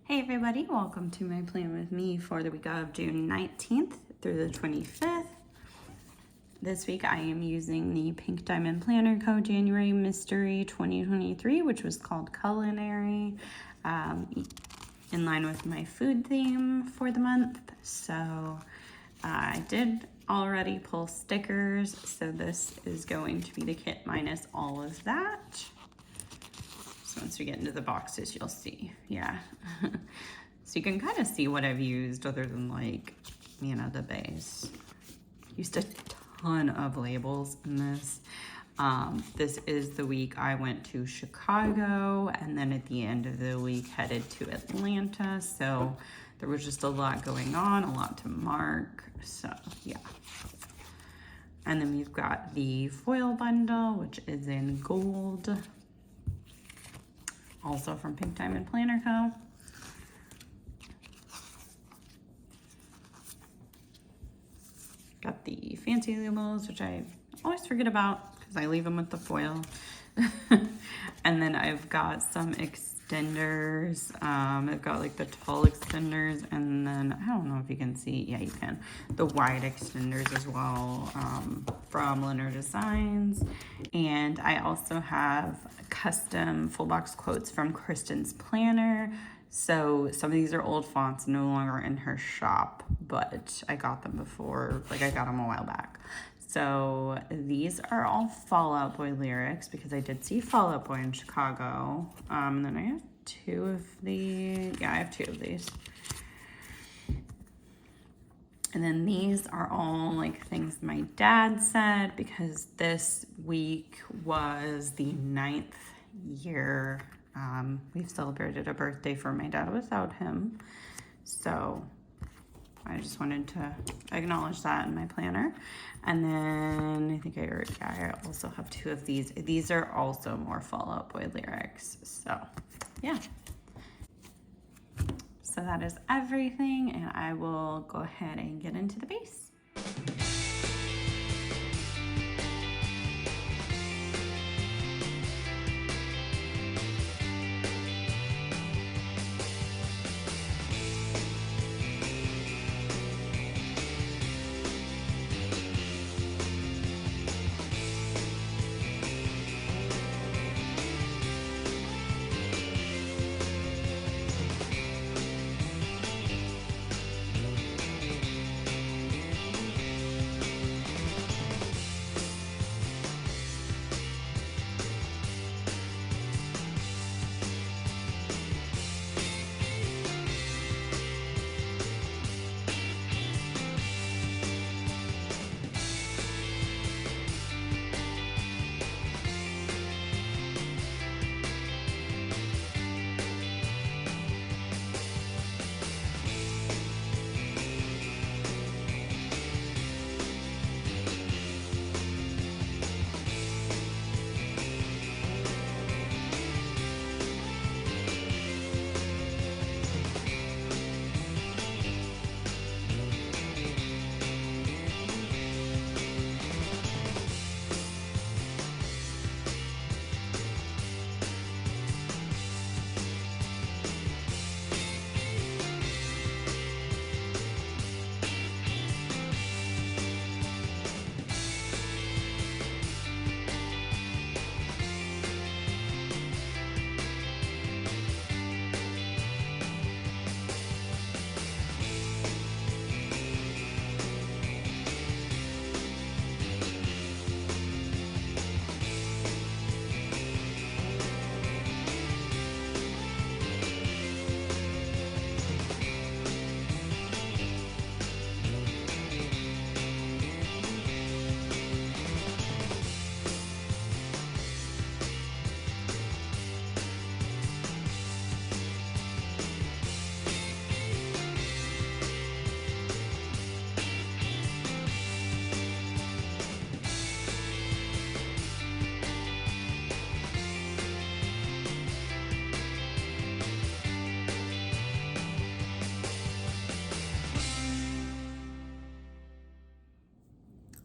Hey everybody, welcome to my plan with me for the week of June 19th through the 25th. This week I am using the Pink Diamond Planner Co. January Mystery 2023, which was called Culinary, in line with my food theme for the month. So I did already pull stickers, so this is going to be the kit minus all of that. Once we get into the boxes, you'll see, yeah. So you can kind of see what I've used other than like, the base. Used a ton of labels in this. This is the week I went to Chicago, and then at the end of the week headed to Atlanta. So there was just a lot going on, a lot to mark, so yeah. And then we've got the foil bundle, which is in gold. Also from Pink Diamond Planner Co. Got the fancy labels, which I always forget about because I leave them with the foil. And then I've got some extenders. I've got like the tall extenders, and then I don't know if you can see, yeah you can, the wide extenders as well, from Leonard Designs. And I also have custom full box quotes from Kristen's planner. So some of these are old fonts, no longer in her shop, but I got them before, like I got them a while back. So these are all Fall Out Boy lyrics because I did see Fall Out Boy in Chicago. And then I have two of these. Yeah, I have two of these. And then these are all like things my dad said because this week was the 9th year. We've celebrated a birthday for my dad without him. So I just wanted to acknowledge that in my planner. And then I think I also have two of these. These are also more Fall Out Boy lyrics. So yeah. So that is everything, and I will go ahead and get into the base.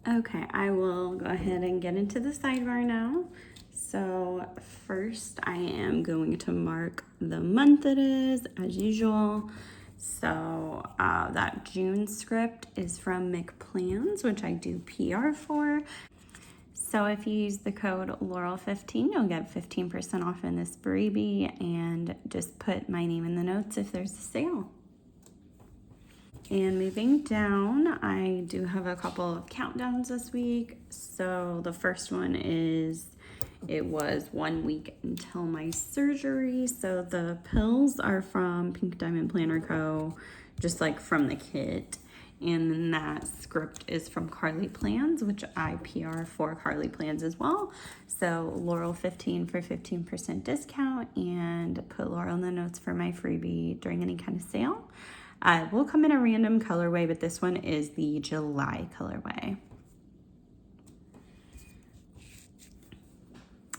Okay, I will go ahead and get into the sidebar now. So first I am going to mark the month it is, as usual. So that June script is from McPlans, which I do PR for. So if you use the code Laurel15, you'll get 15% off in this freebie, and just put my name in the notes if there's a sale. And moving down, I do have a couple of countdowns this week. So the first one is, it was 1 week until my surgery. So the pills are from Pink Diamond Planner Co., just like from the kit. And then that script is from Carly Plans, which I PR for Carly Plans as well. So Laurel15 for 15% discount, and put Laurel in the notes for my freebie during any kind of sale. Will come in a random colorway, but this one is the July colorway.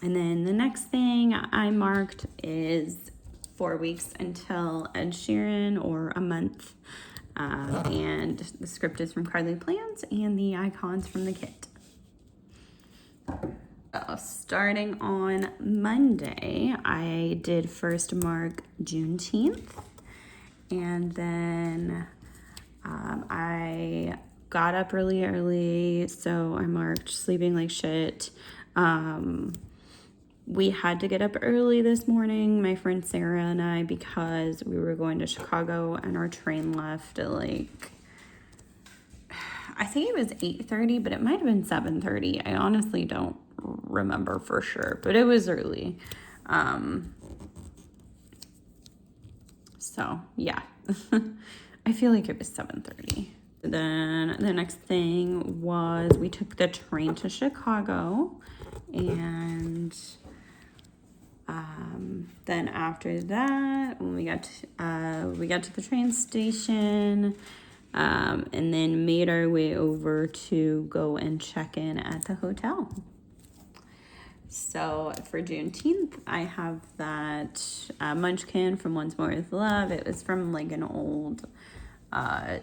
And then the next thing I marked is 4 weeks until Ed Sheeran, or a month. And the script is from Carly Plans, and the icons from the kit. Starting on Monday, I did first mark Juneteenth. And then I got up really early, so I marked sleeping like shit. We had to get up early this morning, my friend Sarah and I, because we were going to Chicago, and our train left at like, I think it was 8:30, but it might have been 7:30. I honestly don't remember for sure, but it was early. So yeah, I feel like it was 7:30. Then the next thing was, we took the train to Chicago, and then after that, when we got to the train station, and then made our way over to go and check in at the hotel. So for Juneteenth, I have that Munchkin from Once More With Love. It was from like an old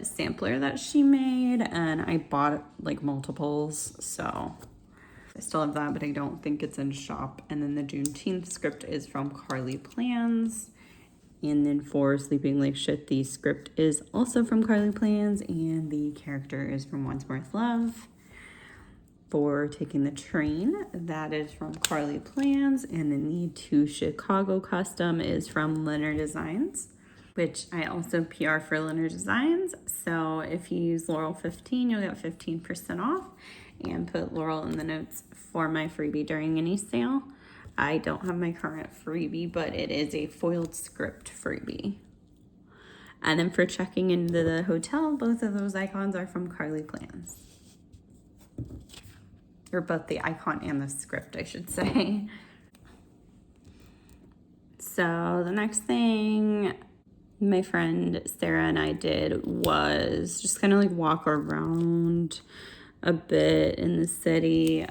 sampler that she made, and I bought like multiples, so I still have that, but I don't think it's in shop. And then the Juneteenth script is from Carly Plans. And then for Sleeping Like Shit, the script is also from Carly Plans, and the character is from Once More With Love. For Taking the Train, that is from Carly Plans, and then the To Chicago custom is from Leonard Designs, which I also PR for Leonard Designs. So if you use Laurel15, you'll get 15% off, and put Laurel in the notes for my freebie during any sale. I don't have my current freebie, but it is a foiled script freebie. And then for checking into the hotel, both of those icons are from Carly Plans. Or both the icon and the script, I should say. So the next thing my friend Sarah and I did was just kind of like walk around a bit in the city.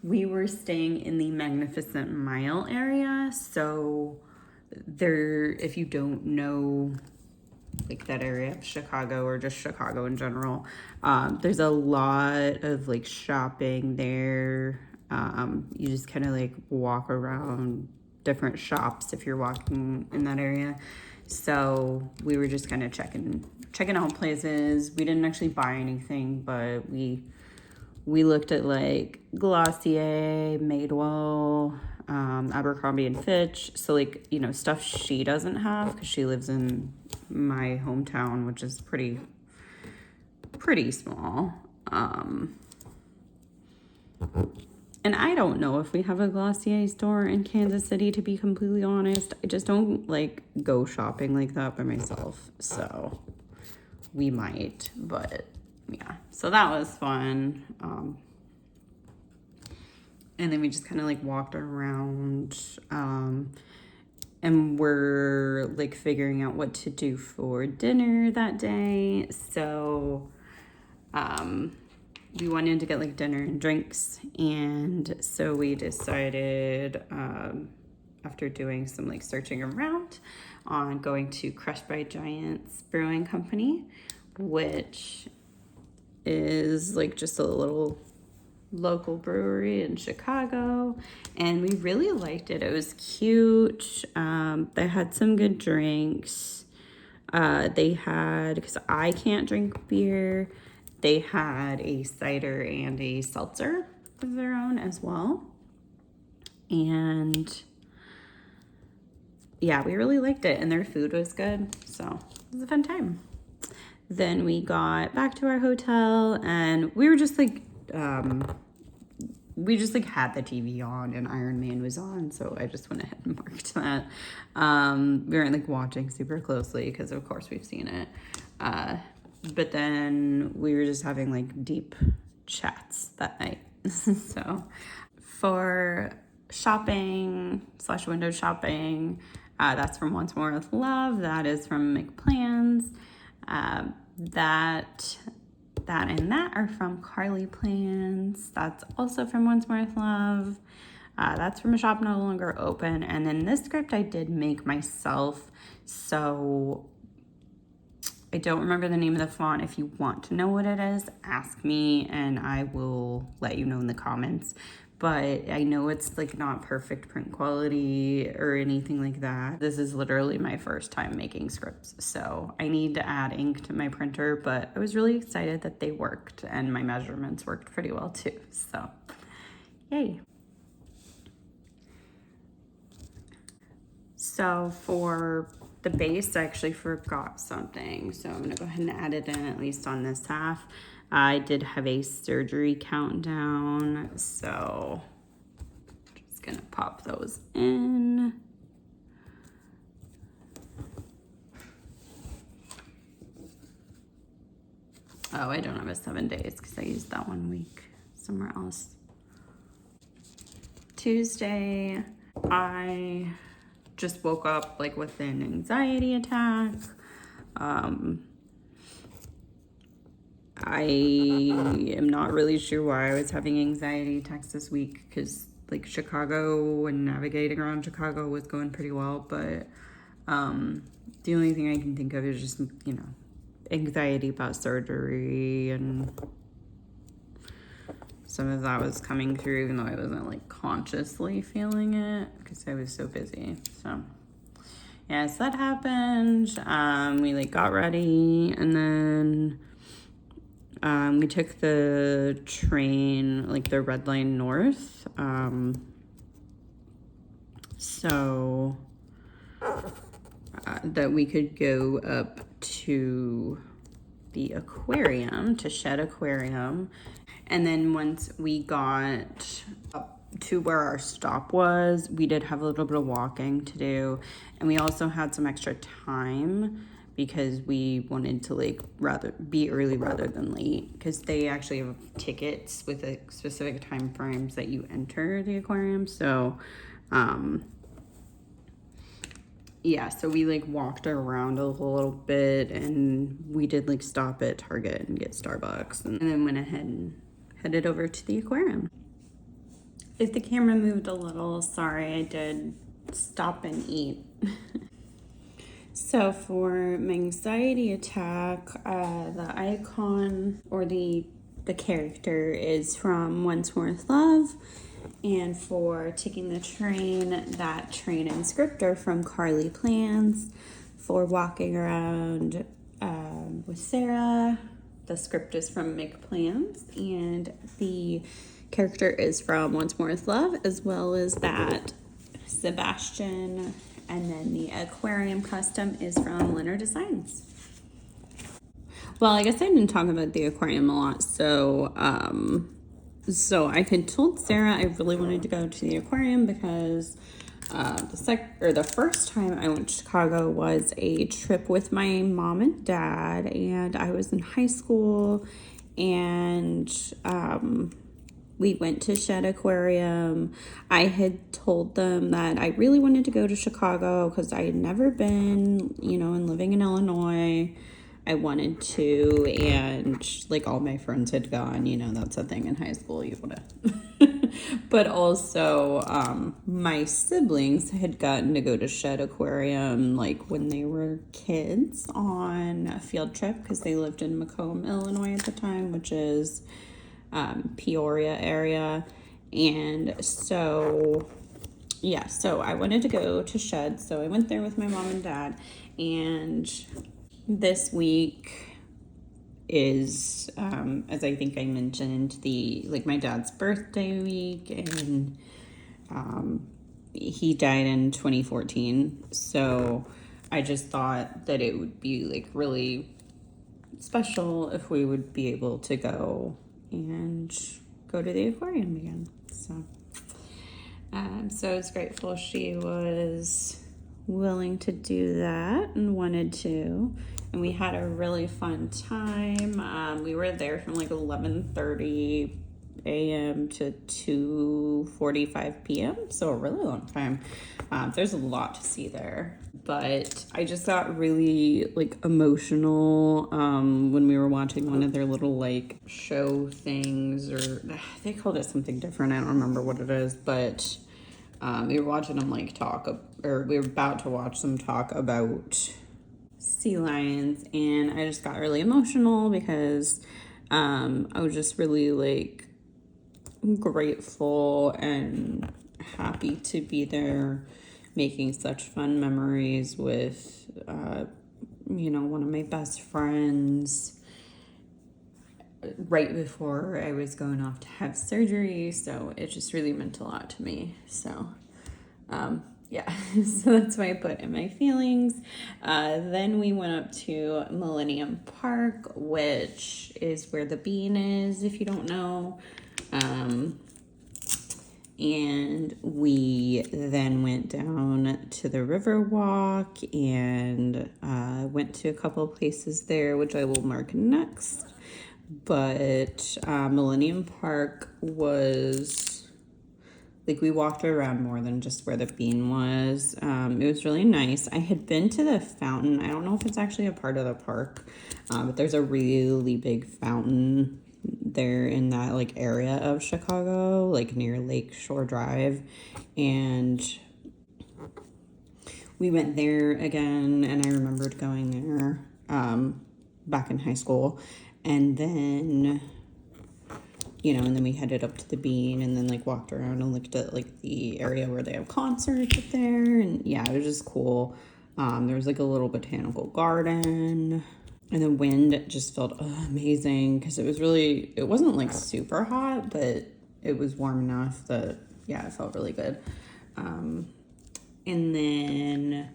We were staying in the Magnificent Mile area, so there, if you don't know like that area of Chicago, or just Chicago in general, there's a lot of like shopping there. You just kind of like walk around different shops if you're walking in that area. So we were just kind of checking out places. We didn't actually buy anything, but we looked at like Glossier, Madewell, Abercrombie and Fitch. So like, you know, stuff she doesn't have because she lives in my hometown, which is pretty small. And I don't know if we have a Glossier store in Kansas City, to be completely honest. I just don't like go shopping like that by myself. So we might, but yeah. So that was fun. And then we just kind of like walked around, and we're like figuring out what to do for dinner that day. So we wanted to get like dinner and drinks, and so we decided, after doing some like searching around, on going to Crushed by Giants Brewing Company, which is like just a little local brewery in Chicago, and we really liked it. It was cute. They had some good drinks. They had, because I can't drink beer, they had a cider and a seltzer of their own as well. And yeah, we really liked it, and their food was good, so it was a fun time. Then we got back to our hotel, and we were just like, we just like had the TV on and Iron Man was on, so I just went ahead and marked that. We weren't like watching super closely because of course we've seen it. But then we were just having like deep chats that night. So for shopping / window shopping, that's from Once More with Love. That is from McPlans. That and that are from Carly Plans. That's also from Once More with Love. That's from a shop no longer open. And then this script I did make myself, so I don't remember the name of the font. If you want to know what it is, ask me and I will let you know in the comments. But I know it's like not perfect print quality or anything like that. This is literally my first time making scripts, so I need to add ink to my printer, but I was really excited that they worked and my measurements worked pretty well too, so yay. So for the base, I actually forgot something, so I'm gonna go ahead and add it in, at least on this half. I did have a surgery countdown, so just gonna pop those in. Oh, I don't have a 7 days because I used that 1 week somewhere else. Tuesday, I just woke up like with an anxiety attack. I am not really sure why I was having anxiety attacks this week, because like Chicago and navigating around Chicago was going pretty well, but the only thing I can think of is just, you know, anxiety about surgery, and some of that was coming through even though I wasn't like consciously feeling it because I was so busy. So yeah, so that happened. We like got ready, and then we took the train, like the Red Line North. So that we could go up to the aquarium, to Shed Aquarium. And then once we got up to where our stop was, we did have a little bit of walking to do. And we also had some extra time because we wanted to like rather be early rather than late, because they actually have tickets with a specific time frames that you enter the aquarium. So yeah, so we like walked around a little bit, and we did like stop at Target and get Starbucks, and then went ahead and headed over to the aquarium. If the camera moved a little, sorry, I did stop and eat. So for my anxiety attack, the icon or the character is from Once More with Love. And for taking the train, that train and script are from Carly Plans. For walking around with Sarah, the script is from McPlans, and the character is from Once More with Love, as well as that Sebastian. And then the aquarium custom is from Leonard Designs. Well, I guess I didn't talk about the aquarium a lot, so I had told Sarah I really wanted to go to the aquarium because the first time I went to Chicago was a trip with my mom and dad, and I was in high school, and we went to Shed Aquarium. I had told them that I really wanted to go to Chicago because I had never been, you know, and living in Illinois, I wanted to, and like all my friends had gone, you know, that's a thing in high school, you want to. But also, my siblings had gotten to go to Shed Aquarium like when they were kids on a field trip because they lived in Macomb, Illinois at the time, which is Peoria area. And so, yeah, so I wanted to go to Shed. So I went there with my mom and dad. And this week is, as I think I mentioned, my dad's birthday week. And he died in 2014. So I just thought that it would be like really special if we would be able to go and go to the aquarium again. So I was grateful she was willing to do that and wanted to. And we had a really fun time. We were there from like 11:30 a.m. to 2:45 p.m. So a really long time. There's a lot to see there. But I just got really like emotional when we were watching one of their little like show things, or they called it something different. I don't remember what it is, but we were watching them like we were about to watch them talk about sea lions, and I just got really emotional because I was just really like grateful and happy to be there, making such fun memories with one of my best friends right before I was going off to have surgery. So it just really meant a lot to me. So yeah, so that's why I put in my feelings. Then we went up to Millennium Park, which is where the Bean is, if you don't know. And we then went down to the river walk and went to a couple of places there, which I will mark next. But Millennium Park was like, we walked around more than just where the Bean was. It was really nice. I had been to the fountain. I don't know if it's actually a part of the park, but there's a really big fountain there in that like area of Chicago, like near Lake Shore Drive. And we went there again, and I remembered going there back in high school. And then and then we headed up to the Bean, and then like walked around and looked at like the area where they have concerts up there. And yeah, it was just cool. There was like a little botanical garden, and the wind just felt amazing because it wasn't like super hot, but it was warm enough that, yeah, it felt really good. And then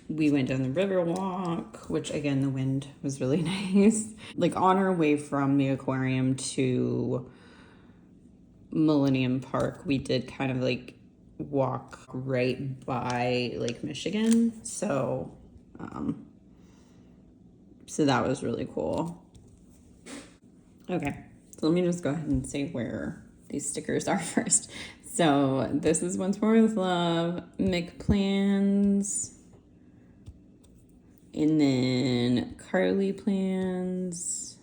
we went down the river walk, which again, the wind was really nice. Like on our way from the aquarium to Millennium Park, we did kind of like walk right by Lake Michigan. So that was really cool. Okay, so let me just go ahead and say where these stickers are first. So this is Once More with Love, McPlans, and then Carly Plans,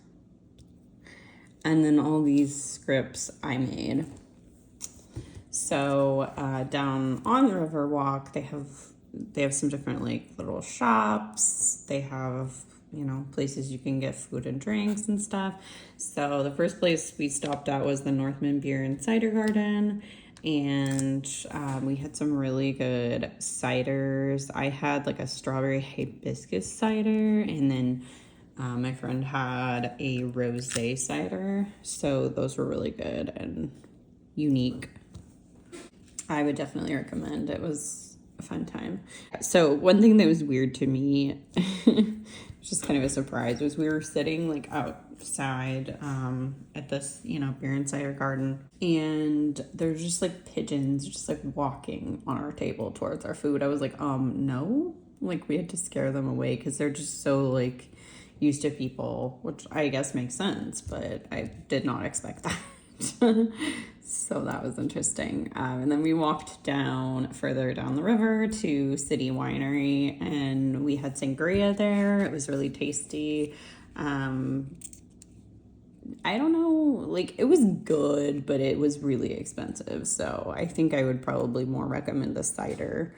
and then all these scripts I made. So down on the river walk, they have some different like little shops. They have places you can get food and drinks and stuff. So the first place we stopped at was the Northman Beer and Cider Garden, and we had some really good ciders. I had like a strawberry hibiscus cider, and then my friend had a rosé cider. So those were really good and unique. I would definitely recommend. It was a fun time. So one thing that was weird to me, just kind of a surprise, was we were sitting like outside at this beer and cider garden, and there's just like pigeons just like walking on our table towards our food. I was like, no, like we had to scare them away because they're just so like used to people, which I guess makes sense, but I did not expect that. So that was interesting. And then we walked further down the river to City Winery, and we had sangria there. It was really tasty. I don't know, like it was good, but it was really expensive. So I think I would probably more recommend the cider.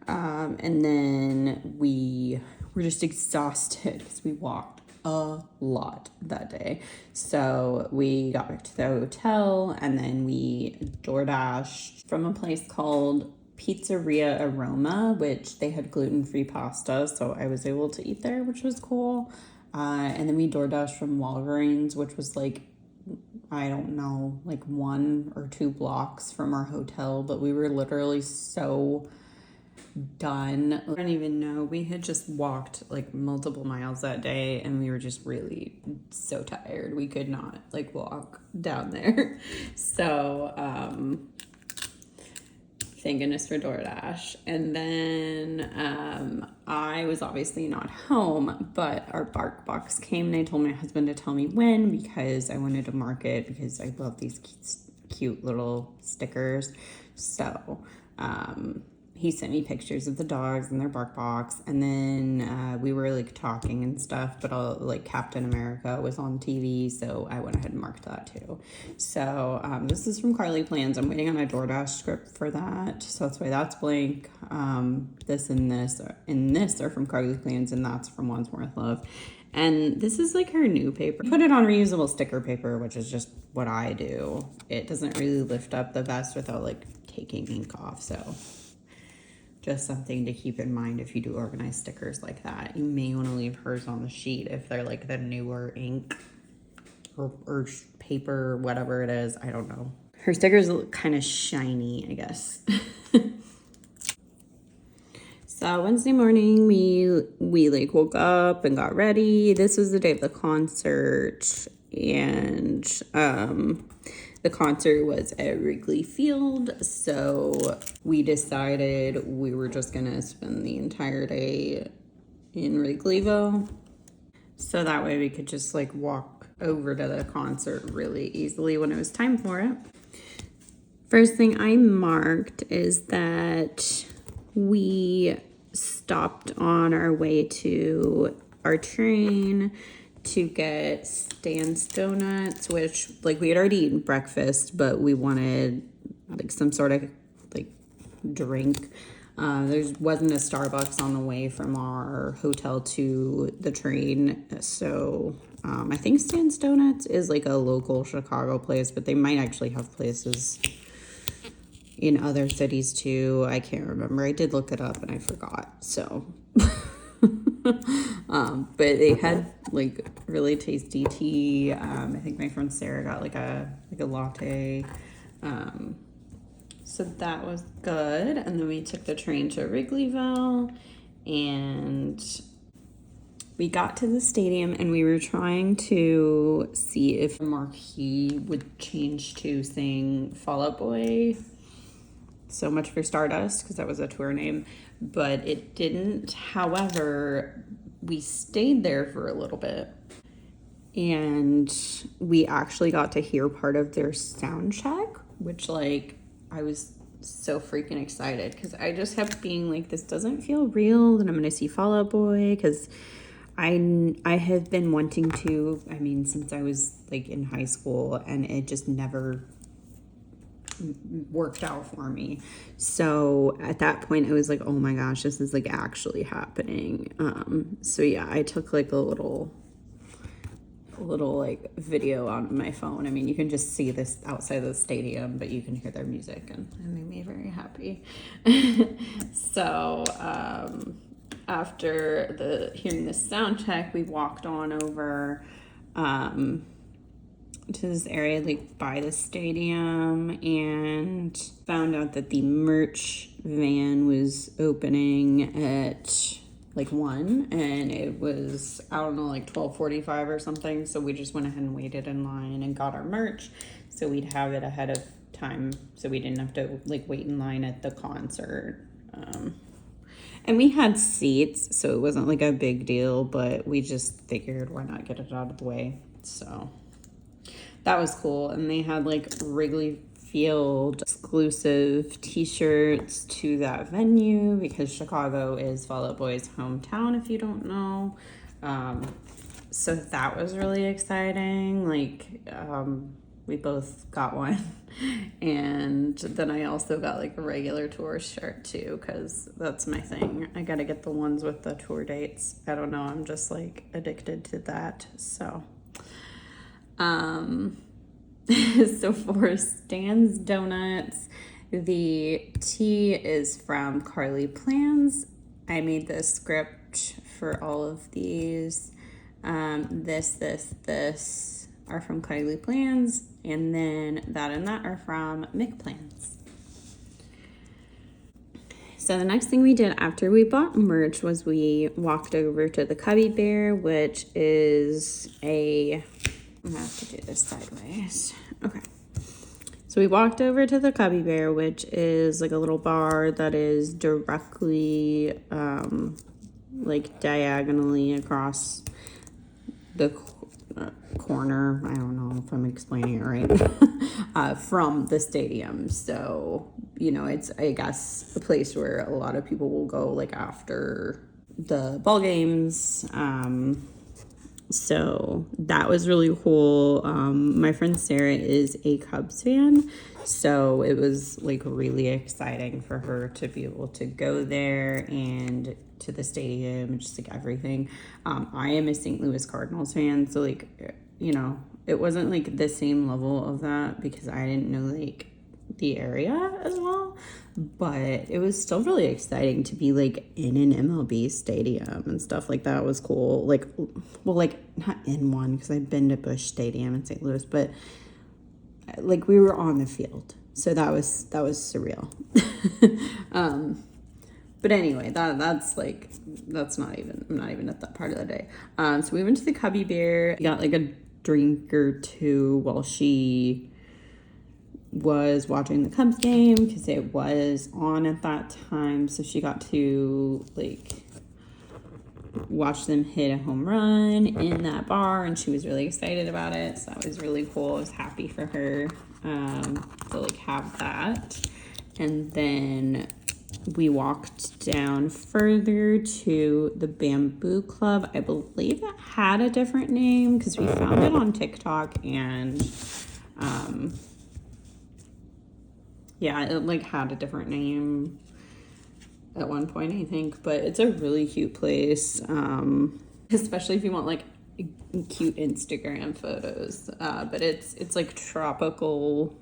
And then we were just exhausted because we walked a lot that day. So we got back to the hotel and then we DoorDashed from a place called Pizzeria Aroma, which they had gluten-free pasta, so I was able to eat there, which was cool. And then we DoorDashed from Walgreens, which was like, I don't know, like 1 or 2 blocks from our hotel, but we were literally so done. I don't even know. We had just walked like multiple miles that day and we were just really so tired. We could not like walk down there. So, thank goodness for DoorDash. And then I was obviously not home, but our bark box came and I told my husband to tell me when because I wanted to mark it because I love these cute little stickers. So he sent me pictures of the dogs and their bark box, and then we were like talking and stuff, but like Captain America was on TV, so I went ahead and marked that too. So this is from Carly Plans. I'm waiting on a DoorDash script for that, so that's why that's blank. This and this are from Carly Plans, and that's from Wandsworth Love. And this is like her new paper. Put it on reusable sticker paper, which is just what I do. It doesn't really lift up the best without like taking ink off, so just something to keep in mind if you do organize stickers like that. You may want to leave hers on the sheet if they're like the newer ink or paper, whatever it is. I don't know. Her stickers look kind of shiny, I guess. So Wednesday morning, we like woke up and got ready. This was the day of the concert, and the concert was at Wrigley Field, so we decided we were just gonna spend the entire day in Wrigleyville. So that way we could just like walk over to the concert really easily when it was time for it. First thing I marked is that we stopped on our way to our train to get Stan's Donuts, which like we had already eaten breakfast, but we wanted like some sort of like drink. There wasn't a Starbucks on the way from our hotel to the train, so I think Stan's Donuts is like a local Chicago place, but they might actually have places in other cities too. I can't remember. I did look it up and I forgot. So, but they had like really tasty tea. I think my friend Sarah got like a latte. So that was good. And then we took the train to Wrigleyville and we got to the stadium and we were trying to see if the marquee would change to saying Fall Out Boy. So much for Stardust, because that was a tour name, but it didn't. However, we stayed there for a little bit and we actually got to hear part of their sound check, which like I was so freaking excited because I just kept being like, this doesn't feel real that I'm gonna see Fall Out Boy, because I have been wanting to, I mean, since I was like in high school, and it just never worked out for me. So at that point I was like, oh my gosh, this is like actually happening. So yeah, I took like a little like video on my phone. I mean, you can just see this outside of the stadium, but you can hear their music, and it made me very happy. So after hearing the sound check, we walked on over to this area like by the stadium and found out that the merch van was opening at like 1, and it was, I don't know, like 12:45 or something. So we just went ahead and waited in line and got our merch so we'd have it ahead of time, so we didn't have to like wait in line at the concert. And we had seats, so it wasn't like a big deal, but we just figured why not get it out of the way. So that was cool. And they had like Wrigley Field exclusive t-shirts to that venue because Chicago is Fall Out Boy's hometown, if you don't know. So that was really exciting. Like we both got one. And then I also got like a regular tour shirt too, because that's my thing. I gotta get the ones with the tour dates. I don't know, I'm just like addicted to that. So so for Stan's Donuts, the tea is from Carly Plans. I made the script for all of these. This are from Carly Plans, and then that and that are from Mick Plans. So the next thing we did after we bought merch was we walked over to the Cubby Bear, which is I'm gonna have to do this sideways. Okay. So we walked over to the Cubby Bear, which is like a little bar that is directly, like diagonally across the corner. I don't know if I'm explaining it right. From the stadium. So, you know, it's, I guess, a place where a lot of people will go like after the ball games. So that was really cool. My friend Sarah is a Cubs fan, so it was like really exciting for her to be able to go there and to the stadium and just like everything. I am a St. Louis Cardinals fan, so like, you know, it wasn't like the same level of that because I didn't know like the area as well, but it was still really exciting to be like in an MLB stadium and stuff like that. Was cool. Like, well, like not in one because I've been to Busch Stadium in St. Louis, but like we were on the field, so that was surreal. But anyway, that's not even, I'm not even at that part of the day. So we went to the Cubby Bear, got like a drink or two while she was watching the Cubs game because it was on at that time, so she got to like watch them hit a home run in that bar, and she was really excited about it, so that was really cool. I was happy for her to like have that. And then we walked down further to the Bamboo Club. I believe it had a different name because we found it on TikTok, and yeah, it like had a different name at one point, I think, but it's a really cute place, especially if you want like cute Instagram photos. But it's like tropical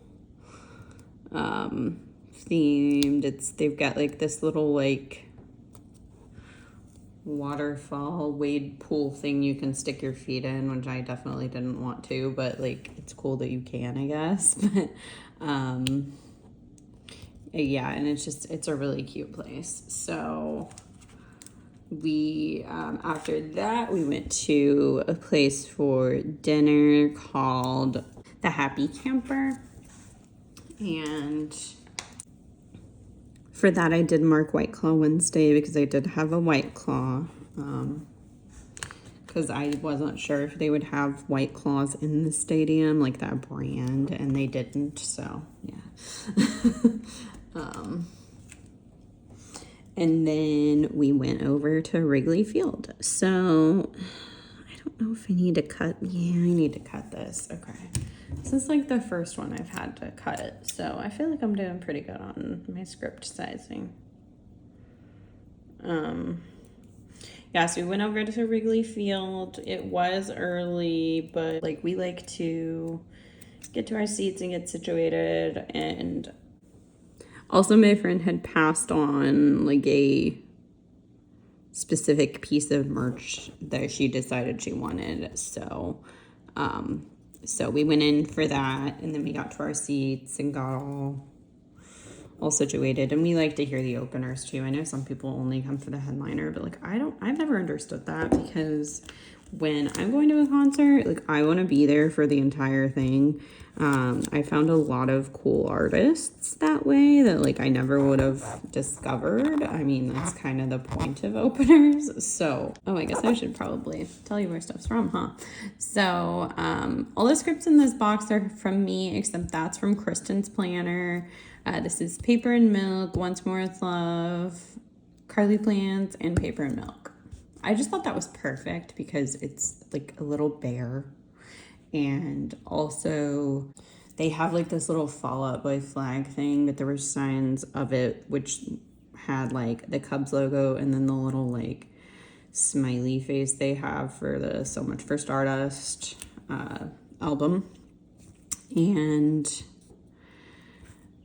themed. They've got like this little like waterfall wade pool thing you can stick your feet in, which I definitely didn't want to, but like it's cool that you can, I guess. But yeah, and it's a really cute place. So we after that we went to a place for dinner called the Happy Camper, and for that I did mark White Claw Wednesday because I did have a White Claw, because I wasn't sure if they would have White Claws in the stadium, like that brand, and they didn't, so yeah. And then we went over to Wrigley Field. So I don't know if I need to cut. Yeah, I need to cut this. Okay. This is like the first one I've had to cut. So I feel like I'm doing pretty good on my script sizing. Yeah, so we went over to Wrigley Field. It was early, but like we like to get to our seats and get situated. And also my friend had passed on like a specific piece of merch that she decided she wanted. So so we went in for that, and then we got to our seats and got all situated. And we like to hear the openers too. I know some people only come for the headliner, but like I've never understood that, because when I'm going to a concert, like I want to be there for the entire thing. I found a lot of cool artists that way that like I never would have discovered. I mean, that's kind of the point of openers. So, oh, I guess I should probably tell you where stuff's from, huh? So, all the scripts in this box are from me, except that's from Kristen's planner. This is Paper and Milk, Once More with Love, Carly Plans, and Paper and Milk. I just thought that was perfect because it's like a little bear. And also they have like this little Fall Out Boy flag thing, but there were signs of it which had like the Cubs logo and then the little like smiley face they have for the So Much for Stardust album. And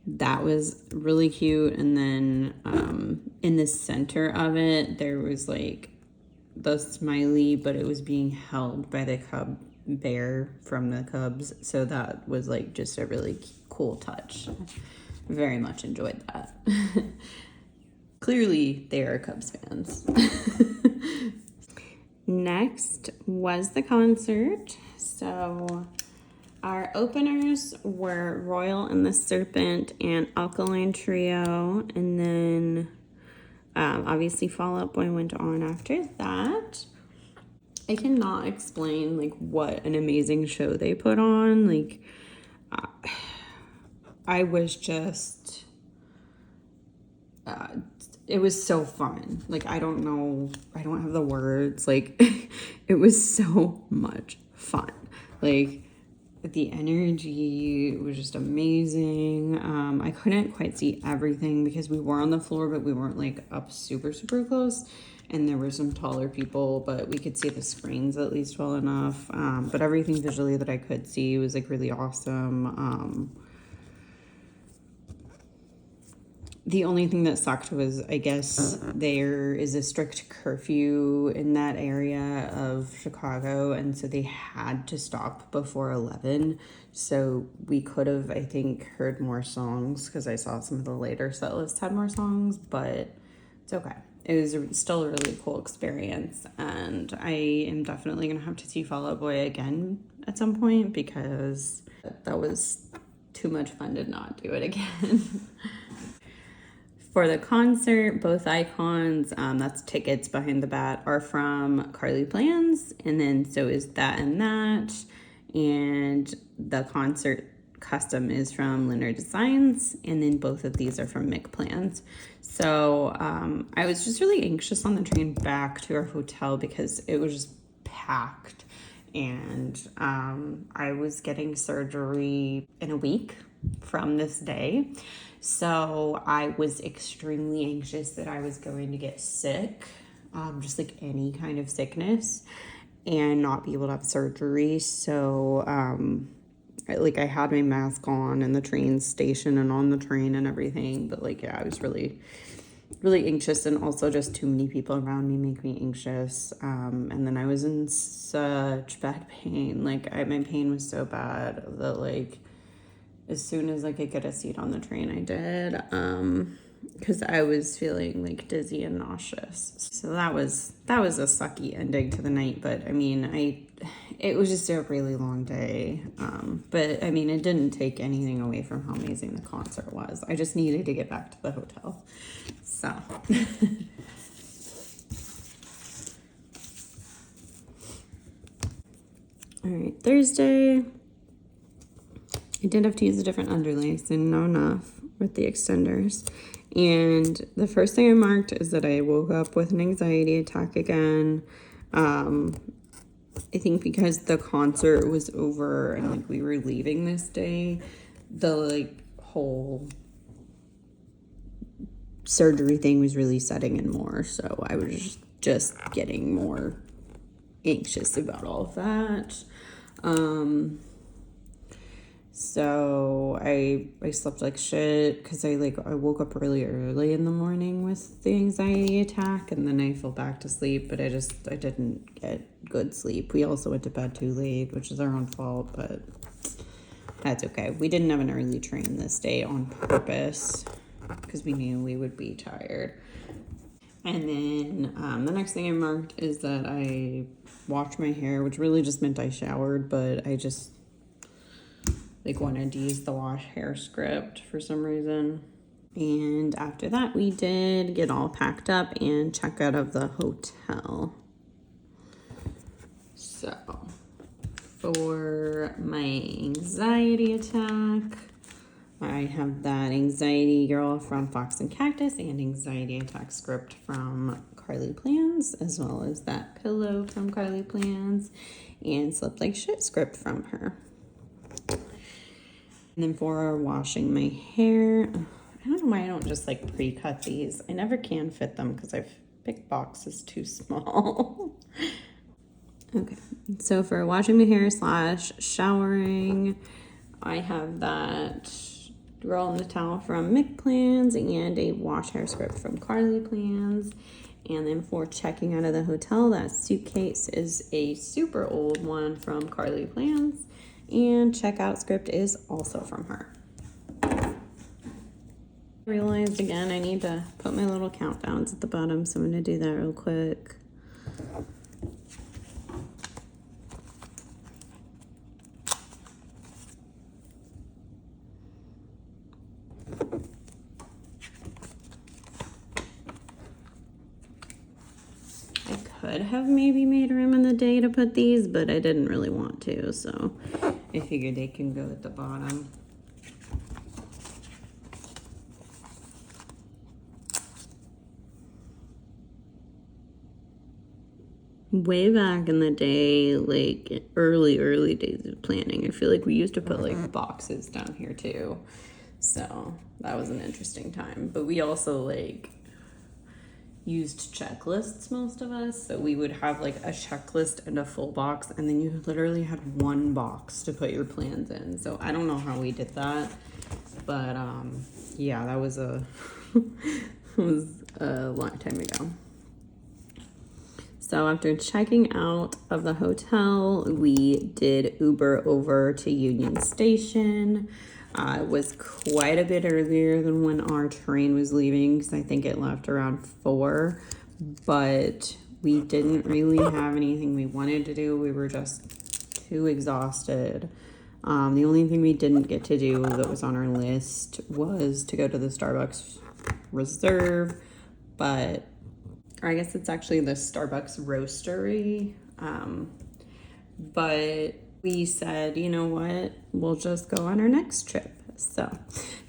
that was really cute. And then in the center of it, there was like the smiley, but it was being held by the Cub bear from the Cubs. So that was like just a really cool touch. Very much enjoyed that. Clearly, they are Cubs fans. Next was the concert. So our openers were Royal and the Serpent and Alkaline Trio. And then obviously Fall Out Boy went on after that. I cannot explain like what an amazing show they put on. Like I was just it was so fun. Like I don't know, I don't have the words. Like it was so much fun. Like the energy was just amazing. I couldn't quite see everything because we were on the floor, but we weren't like up super close. And there were some taller people, but we could see the screens at least well enough. But everything visually that I could see was like really awesome. The only thing that sucked was, I guess, there is a strict curfew in that area of Chicago, and so they had to stop before 11. So we could have, I think, heard more songs because I saw some of the later set lists had more songs, but it's okay. It was still a really cool experience, and I am definitely going to have to see Fall Out Boy again at some point because that was too much fun to not do it again. For the concert, both icons, that's Tickets Behind the Bat, are from Carly Plans, and then so is That and That, and the concert custom is from Linear Designs, and then both of these are from Mick Plans. So I was just really anxious on the train back to our hotel because it was just packed, and I was getting surgery in a week from this day. So I was extremely anxious that I was going to get sick, just like any kind of sickness, and not be able to have surgery. So I had my mask on in the train station and on the train and everything, but like, yeah, I was really anxious, and also just too many people around me make me anxious. And then I was in such bad pain. Like my pain was so bad that like, as soon as I could get a seat on the train, I did, because I was feeling like dizzy and nauseous. So that was a sucky ending to the night. But I mean, it was just a really long day. But I mean, it didn't take anything away from how amazing the concert was. I just needed to get back to the hotel. So. All right, Thursday. I did have to use a different underlace, and not enough with the extenders. And the first thing I marked is that I woke up with an anxiety attack again. I think because the concert was over and like we were leaving this day, the like whole surgery thing was really setting in more. So I was just getting more anxious about all of that. So I slept like shit because I woke up really early in the morning with the anxiety attack, and then I fell back to sleep, but I didn't get good sleep. We also went to bed too late, which is our own fault, but that's okay. We didn't have an early train this day on purpose because we knew we would be tired. And then the next thing I marked is that I washed my hair, which really just meant I showered, but I just wanted to use the wash hair script for some reason. And after that, we did get all packed up and check out of the hotel. So for my anxiety attack, I have that Anxiety Girl from Fox and Cactus and Anxiety Attack script from Carly Plans, as well as that pillow from Carly Plans and Slept Like Shit script from her. And then for washing my hair, I don't know why I don't just like pre-cut these. I never can fit them because I've picked boxes too small. Okay, so for washing my hair / showering, I have that roll in the towel from Mick Plans and a wash hair script from Carly Plans. And then for checking out of the hotel, that suitcase is a super old one from Carly Plans. And checkout script is also from her. Realized again I need to put my little countdowns at the bottom, so I'm going to do that real quick. Could have maybe made room in the day to put these, but I didn't really want to, so I figured they can go at the bottom. Way back in the day, like early days of planning, I feel like we used to put like boxes down here too, so that was an interesting time. But we also like used checklists, most of us, so we would have like a checklist and a full box, and then you literally had one box to put your plans in. So I don't know how we did that, but yeah, that was a was a long time ago. So after checking out of the hotel, we did Uber over to Union Station. It was quite a bit earlier than when our train was leaving, because I think it left around 4, but we didn't really have anything we wanted to do. We were just too exhausted. The only thing we didn't get to do that was on our list was to go to the Starbucks Reserve, but I guess it's actually the Starbucks Roastery, but we said, you know what, we'll just go on our next trip. So,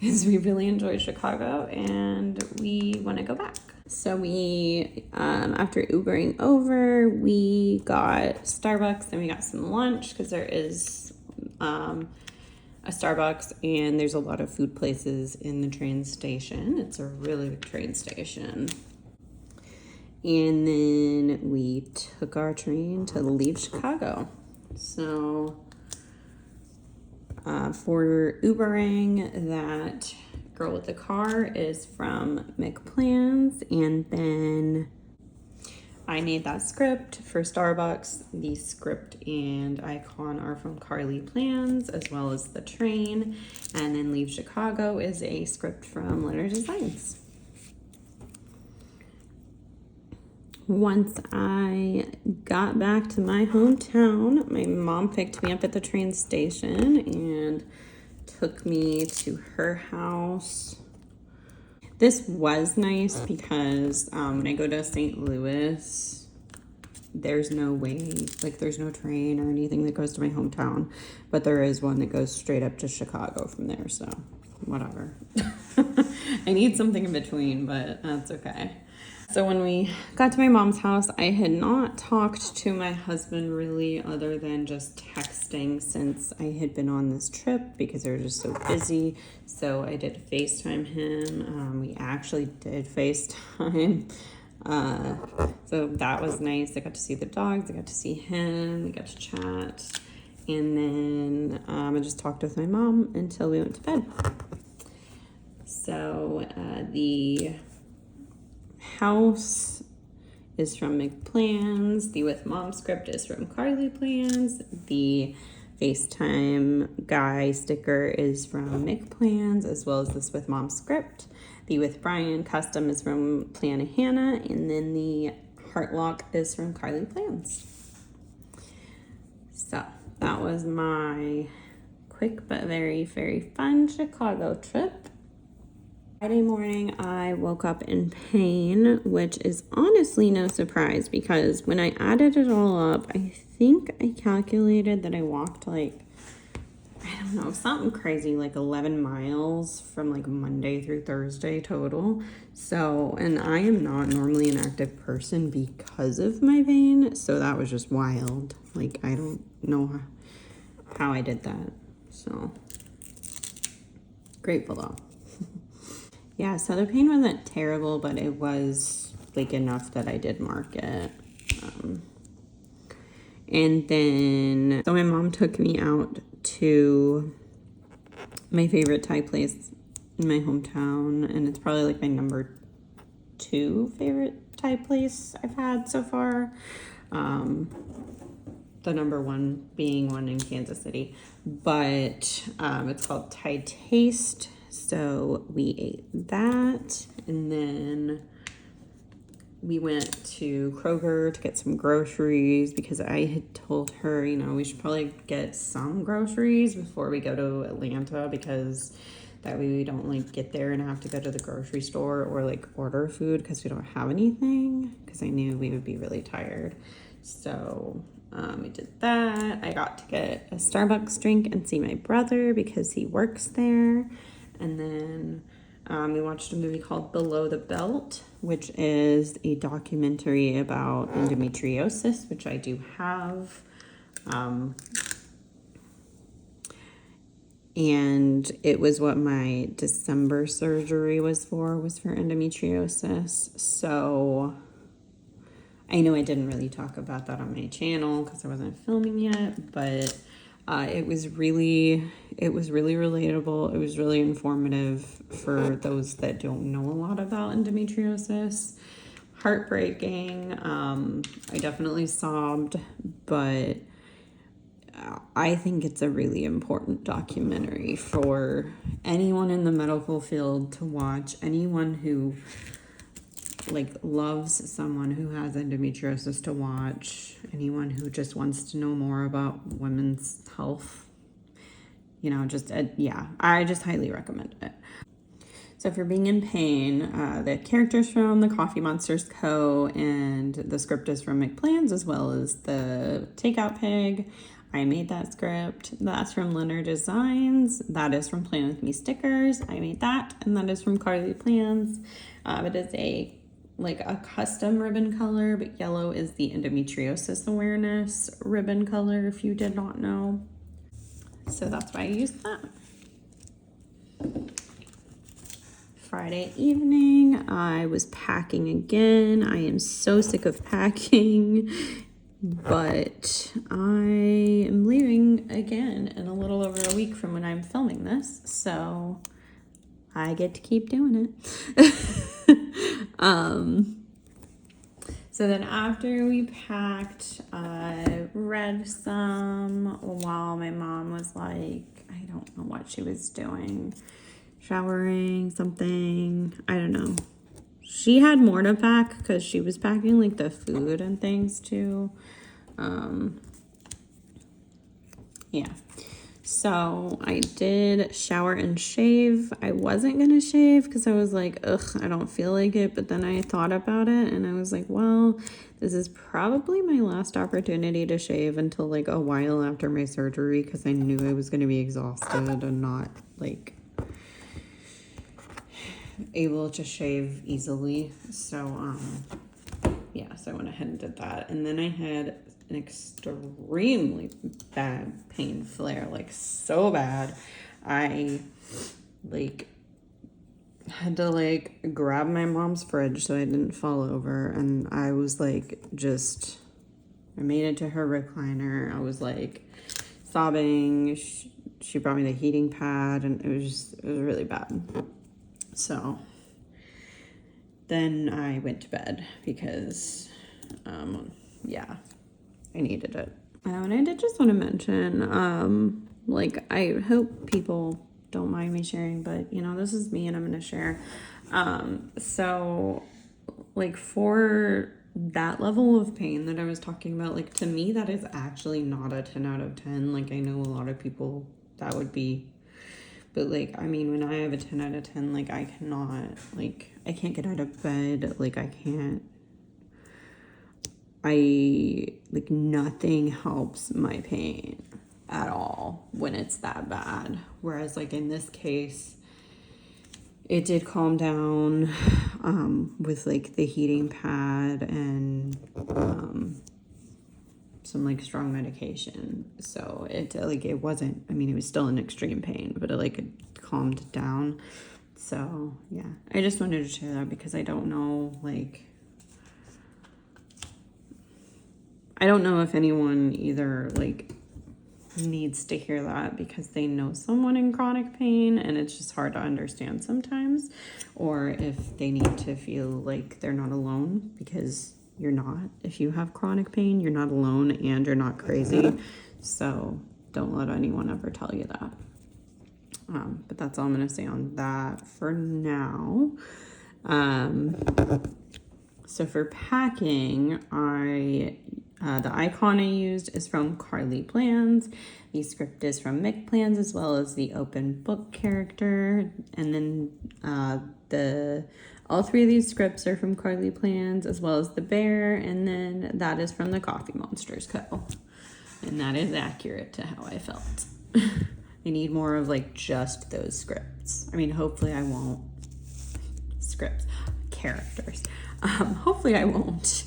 because we really enjoyed Chicago and we want to go back. So we, after Ubering over, we got Starbucks and we got some lunch, because there is a Starbucks and there's a lot of food places in the train station. It's a really big train station. And then we took our train to leave Chicago. So for Ubering, that girl with the car is from Mick Plans, and then I made that script for Starbucks. The script and icon are from Carly Plans, as well as the train. And then Leave Chicago is a script from Leonard Designs. Once I got back to my hometown, my mom picked me up at the train station and took me to her house. This was nice because when I go to St. Louis, there's no way, like there's no train or anything that goes to my hometown, but there is one that goes straight up to Chicago from there, so whatever. I need something in between, but that's okay. So when we got to my mom's house, I had not talked to my husband really, other than just texting, since I had been on this trip because they were just so busy. So I did FaceTime him. We actually did FaceTime. So that was nice. I got to see the dogs. I got to see him. We got to chat. And then I just talked with my mom until we went to bed. So the house is from Mick Plans. The With Mom script is from Carly Plans. The FaceTime guy sticker is from Mick Plans, as well as this With Mom script. The With Brian custom is from Plan Hannah, and then the heart lock is from Carly Plans. So that was my quick but very, very fun Chicago trip. Friday morning, I woke up in pain, which is honestly no surprise, because when I added it all up, I think I calculated that I walked like, I don't know, something crazy, like 11 miles from like Monday through Thursday total. So, and I am not normally an active person because of my pain, so that was just wild. Like, I don't know how I did that, so. Grateful though. Yeah, so the pain wasn't terrible, but it was like enough that I did mark it. And then, so my mom took me out to my favorite Thai place in my hometown, and it's probably like my number 2 favorite Thai place I've had so far. The number 1 being one in Kansas City, but it's called Thai Taste. So we ate that, and then we went to Kroger to get some groceries because I had told her, you know, we should probably get some groceries before we go to Atlanta, because that way we don't like get there and have to go to the grocery store or like order food because we don't have anything, because I knew we would be really tired. So we did that. I got to get a Starbucks drink and see my brother because he works there. And then we watched a movie called Below the Belt, which is a documentary about endometriosis, which I do have. And it was what my December surgery was for endometriosis. So I know I didn't really talk about that on my channel because I wasn't filming yet, but it was really relatable. It was really informative for those that don't know a lot about endometriosis. Heartbreaking. I definitely sobbed, but I think it's a really important documentary for anyone in the medical field to watch, anyone who like loves someone who has endometriosis to watch, anyone who just wants to know more about women's health, you know, just yeah, I just highly recommend it. So for being in pain, the characters from the Coffee Monsters Co. and the script is from McPlans, as well as the Takeout Pig. I made that script. That's from Leonard Designs. That is from Plan With Me Stickers. I made that, and that is from Carly Plans. It is a custom ribbon color, but yellow is the endometriosis awareness ribbon color, if you did not know. So that's why I used that. Friday evening, I was packing again. I am so sick of packing, but I am leaving again in a little over a week from when I'm filming this, so I get to keep doing it. So then after we packed, I read some while my mom was like, I don't know what she was doing, showering, something, I don't know. She had more to pack because she was packing like the food and things too. Yeah. So I did shower and shave. I wasn't going to shave because I was like, ugh, I don't feel like it. But then I thought about it and I was like, well, this is probably my last opportunity to shave until like a while after my surgery, because I knew I was going to be exhausted and not like able to shave easily. So, yeah, so I went ahead and did that. And then I had an extremely bad pain flare, like so bad. I like had to like grab my mom's fridge so I didn't fall over, and I was like I made it to her recliner. I was like sobbing. She brought me the heating pad, and it was really bad. So then I went to bed because yeah, I needed it. And I did just want to mention, like, I hope people don't mind me sharing, but, you know, this is me and I'm going to share. So, like, for that level of pain that I was talking about, like, to me, that is actually not a 10 out of 10. Like, I know a lot of people that would be, but, like, I mean, when I have a 10 out of 10, like, I cannot, like, I can't get out of bed. Like, like, nothing helps my pain at all when it's that bad. Whereas, like, in this case, it did calm down with, like, the heating pad and some like strong medication. So it like, it wasn't, I mean, it was still in extreme pain, but it like it calmed down. So yeah, I just wanted to share that because I don't know, like, I don't know if anyone either like needs to hear that because they know someone in chronic pain and it's just hard to understand sometimes, or if they need to feel like they're not alone, because you're not. If you have chronic pain, you're not alone and you're not crazy. So don't let anyone ever tell you that. But that's all I'm going to say on that for now. So for packing, the icon I used is from Carly Plans. The script is from Mick Plans, as well as the open book character. And then all three of these scripts are from Carly Plans, as well as the bear. And then that is from the Coffee Monsters Co. And that is accurate to how I felt. I need more of like just those scripts. I mean, hopefully I won't. Characters. Hopefully I won't,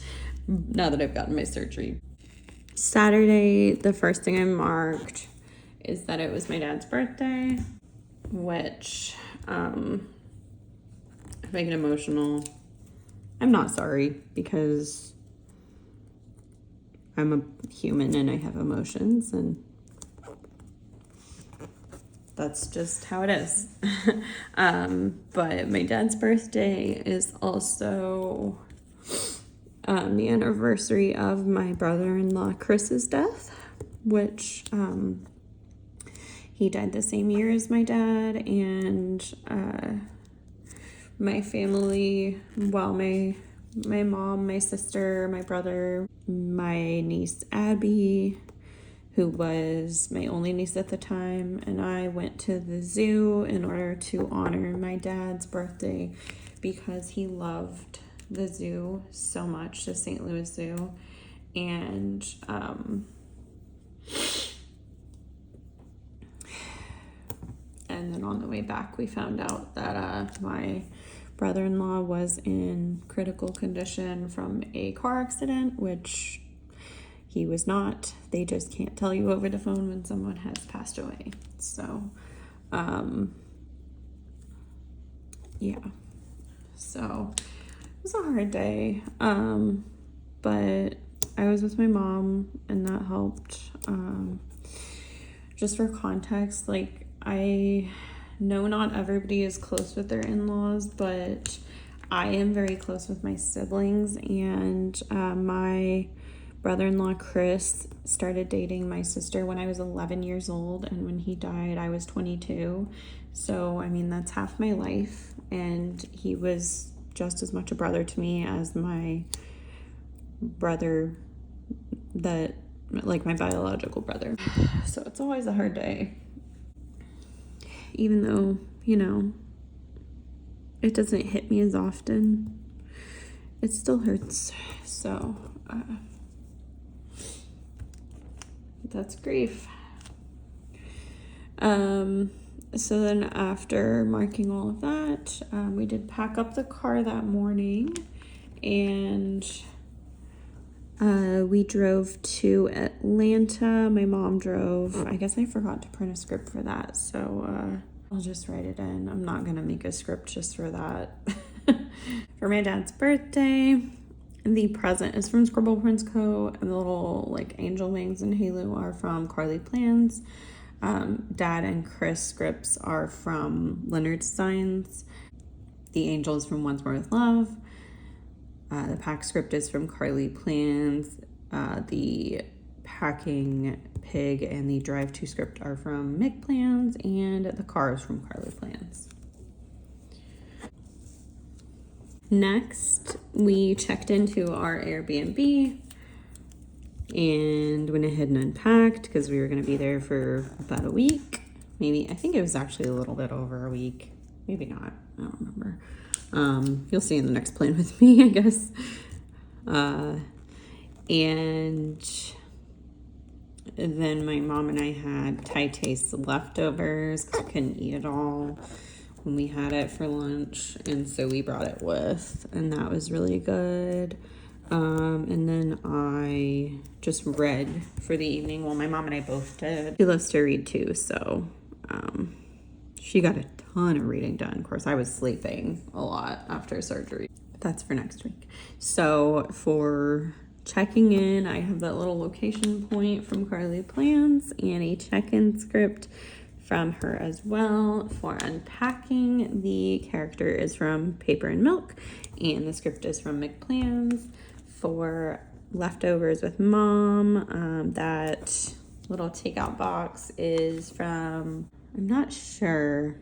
now that I've gotten my surgery. Saturday, the first thing I marked is that it was my dad's birthday, which, if I get emotional, I'm not sorry, because I'm a human and I have emotions, and that's just how it is. But my dad's birthday is also the anniversary of my brother-in-law Chris's death, which he died the same year as my dad. And my family, well, my mom, my sister, my brother, my niece Abby, who was my only niece at the time, and I went to the zoo in order to honor my dad's birthday because he loved the zoo so much, the St. Louis Zoo. And then on the way back, we found out that my brother-in-law was in critical condition from a car accident, which he was not. They just can't tell you over the phone when someone has passed away. So, yeah. So it was a hard day. But I was with my mom and that helped. Just for context, like, I know not everybody is close with their in-laws, but I am very close with my siblings, and my brother-in-law Chris started dating my sister when I was 11 years old, and when he died I was 22. So I mean, that's half my life, and he was just as much a brother to me as my brother, that, like, my biological brother. So it's always a hard day, even though, you know, it doesn't hit me as often. It still hurts. So that's grief. So then after marking all of that, we did pack up the car that morning, and we drove to Atlanta. My mom drove. I guess I forgot to print a script for that, so I'll just write it in. I'm not gonna make a script just for that. For my dad's birthday, the present is from Scribble Prints Co., and the little like angel wings and halo are from Carly Plans. Dad and Chris scripts are from Leonard Designs. The angel is from Once More With Love. The pack script is from Carly Plans. The packing pig and the drive to script are from Mick Plans, and the car is from Carly Plans. Next, we checked into our Airbnb and went ahead and unpacked because we were going to be there for about a week. Maybe, I think it was actually a little bit over a week. Maybe not. I don't remember. You'll see in the next plan with me, I guess. And then my mom and I had Thai taste leftovers because I couldn't eat it all when we had it for lunch, and so we brought it with, and that was really good. And then I just read for the evening. Well, my mom and I both did. She loves to read too, so she got a ton of reading done. Of course, I was sleeping a lot after surgery. That's for next week. So for checking in, I have that little location point from Carly Plans and a check-in script from her as well. For unpacking, the character is from Paper and Milk and the script is from McPlans. For leftovers with mom, that little takeout box is from, I'm not sure.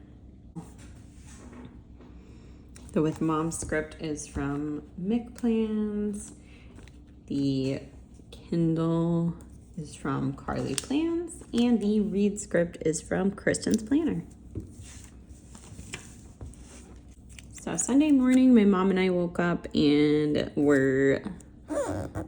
The with mom script is from McPlans. The Kindle is from Carly Plans, and the read script is from Kristen's Planner. So Sunday morning, my mom and I woke up and we're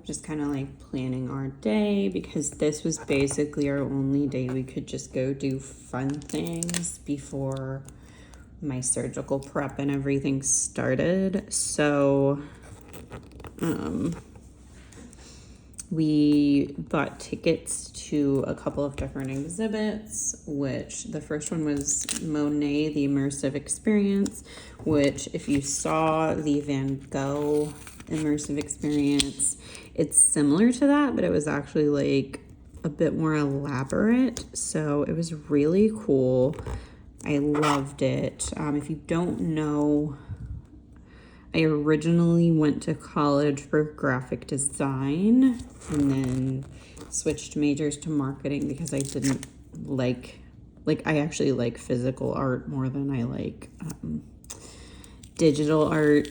just kind of like planning our day because this was basically our only day we could just go do fun things before my surgical prep and everything started. So we bought tickets to a couple of different exhibits, which the first one was Monet, the Immersive Experience, which if you saw the Van Gogh Immersive Experience, it's similar to that, but it was actually like a bit more elaborate. So it was really cool. I loved it. If you don't know, I originally went to college for graphic design and then switched majors to marketing because I didn't like I actually like physical art more than I like digital art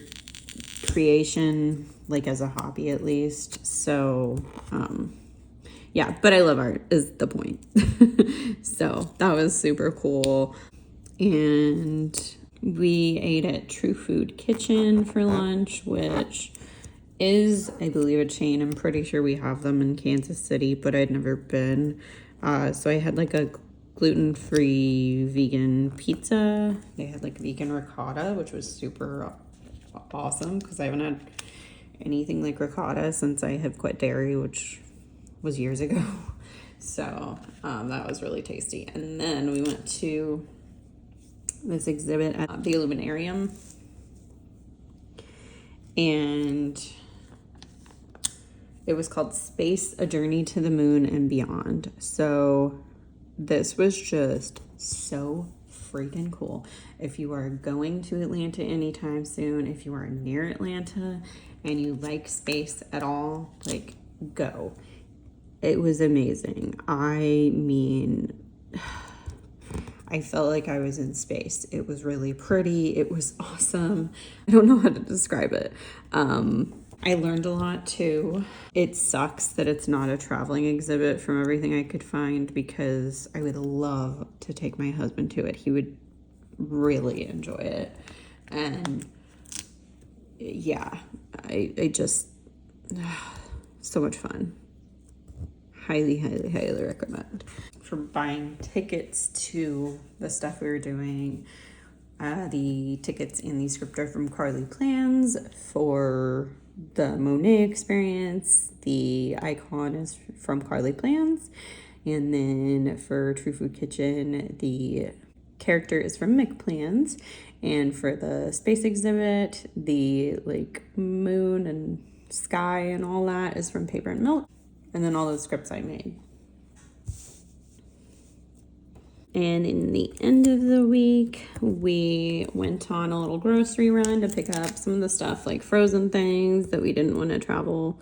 creation, like as a hobby at least. So yeah, but I love art is the point. So that was super cool. And we ate at True Food Kitchen for lunch, which is, I believe, a chain. I'm pretty sure we have them in Kansas City, but I'd never been. So I had like a gluten-free vegan pizza. They had like vegan ricotta, which was super awesome because I haven't had anything like ricotta since I have quit dairy, which was years ago. So that was really tasty. And then we went to this exhibit at the Illuminarium, and it was called Space, A Journey to the Moon and Beyond. So this was just so freaking cool. If you are going to Atlanta anytime soon, if you are near Atlanta and you like space at all, like, go. It was amazing. I mean, I felt like I was in space. It was really pretty. It was awesome. I don't know how to describe it. I learned a lot too. It sucks that it's not a traveling exhibit from everything I could find because I would love to take my husband to it. He would really enjoy it. And yeah, I just, so much fun. Highly, highly, highly recommend. For buying tickets to the stuff we were doing, the tickets in the script are from Carly Plans. For the Monet experience, the icon is from Carly Plans. And then for True Food Kitchen, the character is from McPlans. And for the space exhibit, the like moon and sky and all that is from Paper and Milk. And then all those scripts I made. And in the end of the week, we went on a little grocery run to pick up some of the stuff like frozen things that we didn't want to travel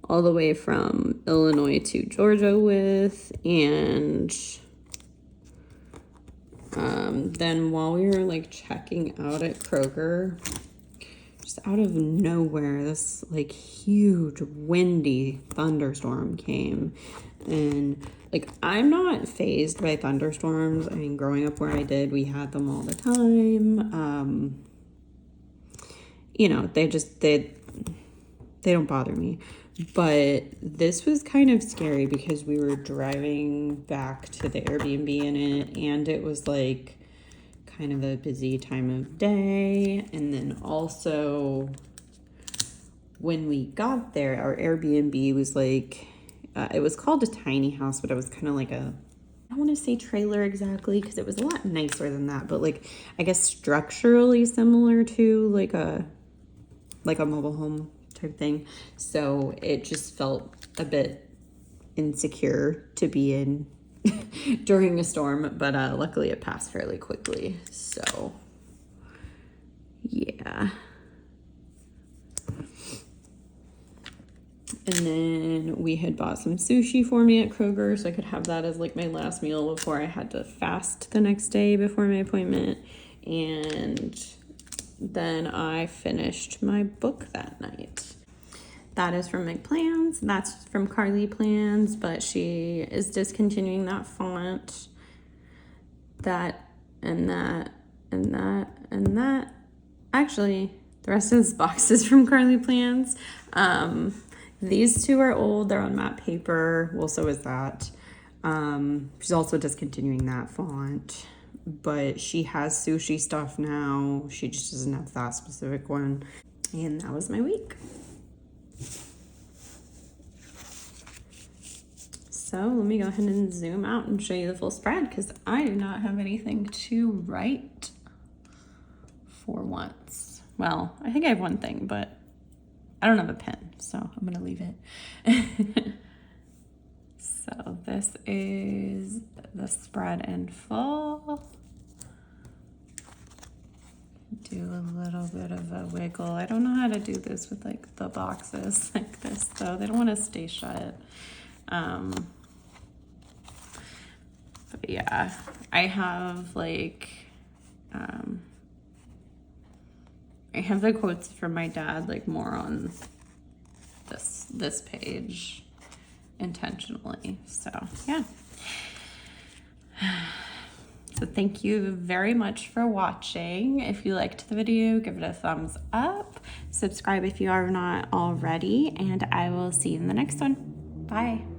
all the way from Illinois to Georgia with. And then while we were like checking out at Kroger, just out of nowhere, this like huge windy thunderstorm came. And like, I'm not fazed by thunderstorms. I mean, growing up where I did, we had them all the time. You know, they don't bother me. But this was kind of scary because we were driving back to the Airbnb in it, and it was like kind of a busy time of day. And then also when we got there, our Airbnb was like, it was called a tiny house, but it was kind of like a, I don't want to say trailer exactly because it was a lot nicer than that, but like, I guess structurally similar to like a mobile home type thing. So it just felt a bit insecure to be in during a storm, but luckily it passed fairly quickly. So yeah. And then we had bought some sushi for me at Kroger so I could have that as like my last meal before I had to fast the next day before my appointment. And then I finished my book that night. That is from McPlans. That's from Carly Plans, but she is discontinuing that font. That and that and that and that. Actually, the rest of this box is from Carly Plans. These two are old. They're on matte paper. Well, so is that. She's also discontinuing that font, but she has sushi stuff now. She just doesn't have that specific one. And that was my week. So let me go ahead and zoom out and show you the full spread because I do not have anything to write for once. Well, I think I have one thing, but I don't have a pen, so I'm gonna leave it. So this is the spread in full. Do a little bit of a wiggle. I don't know how to do this with like the boxes like this though. They don't want to stay shut. But yeah, I have like, I have the quotes from my dad like more on this page intentionally. So yeah. So thank you very much for watching. If you liked the video, give it a thumbs up. Subscribe if you are not already, and I will see you in the next one. Bye.